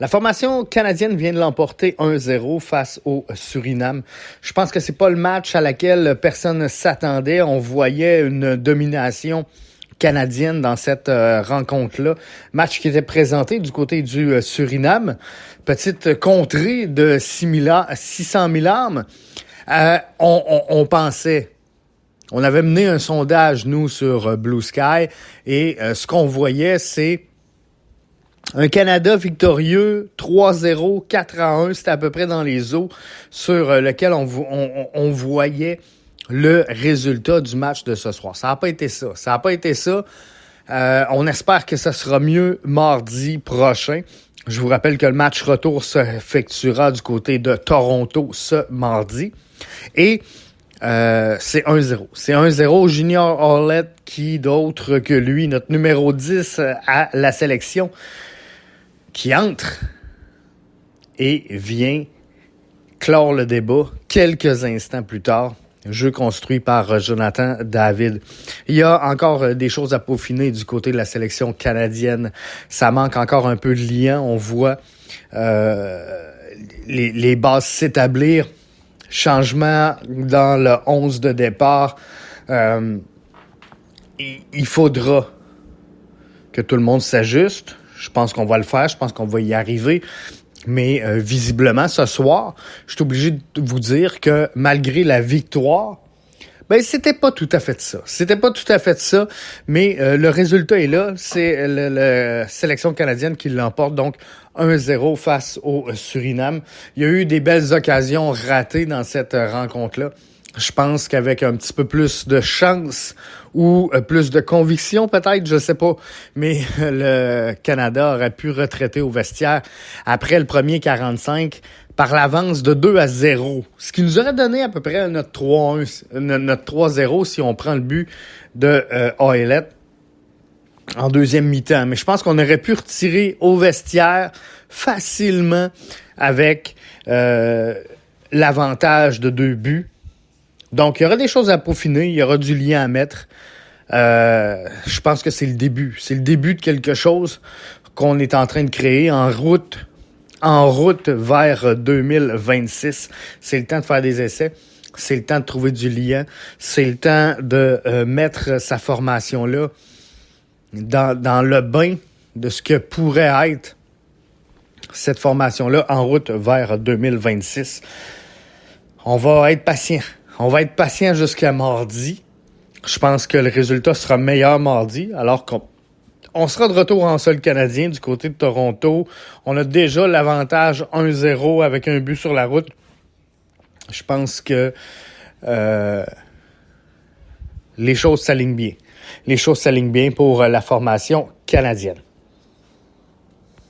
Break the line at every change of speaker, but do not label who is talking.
La formation canadienne vient de l'emporter 1-0 face au Suriname. Je pense que c'est pas le match à laquelle personne ne s'attendait. On voyait une domination canadienne dans cette rencontre-là. Match qui était présenté du côté du Suriname. Petite contrée de 600 000 âmes. On pensait... On avait mené un sondage, nous, sur Blue Sky, et ce qu'on voyait, c'est un Canada victorieux, 3-0, 4-1, c'était à peu près dans les eaux, sur lequel on voyait le résultat du match de ce soir. Ça n'a pas été ça. On espère que ça sera mieux mardi prochain. Je vous rappelle que le match retour s'effectuera du côté de Toronto ce mardi. Et c'est 1-0. C'est 1-0. Junior Orlet, qui d'autre que lui, notre numéro 10 à la sélection, qui entre et vient clore le débat quelques instants plus tard. Jeu construit par Jonathan David. Il y a encore des choses à peaufiner du côté de la sélection canadienne. Ça manque encore un peu de lien. On voit les bases s'établir. Changement dans le 11 de départ. Il faudra que tout le monde s'ajuste. Je pense qu'on va le faire. Je pense qu'on va y arriver. Mais visiblement, ce soir, je suis obligé de vous dire que malgré la victoire, c'était pas tout à fait ça. Mais le résultat est là. C'est la sélection canadienne qui l'emporte, donc 1-0 face au Suriname. Il y a eu des belles occasions ratées dans cette rencontre-là. Je pense qu'avec un petit peu plus de chance ou plus de conviction peut-être, je sais pas, mais le Canada aurait pu retraiter au vestiaire après le premier 45 par l'avance de 2-0, ce qui nous aurait donné à peu près notre 3-0 si on prend le but de Ouellet en deuxième mi-temps. Mais je pense qu'on aurait pu retirer au vestiaire facilement avec l'avantage de 2 buts. Donc, il y aura des choses à peaufiner, il y aura du lien à mettre. Je pense que c'est le début. C'est le début de quelque chose qu'on est en train de créer en route vers 2026. C'est le temps de faire des essais. C'est le temps de trouver du lien. C'est le temps de mettre sa formation-là dans le bain de ce que pourrait être cette formation-là en route vers 2026. On va être patient. On va être patient jusqu'à mardi. Je pense que le résultat sera meilleur mardi, alors qu'on sera de retour en sol canadien du côté de Toronto. On a déjà l'avantage 1-0 avec un but sur la route. Je pense que les choses s'alignent bien. Les choses s'alignent bien pour la formation canadienne.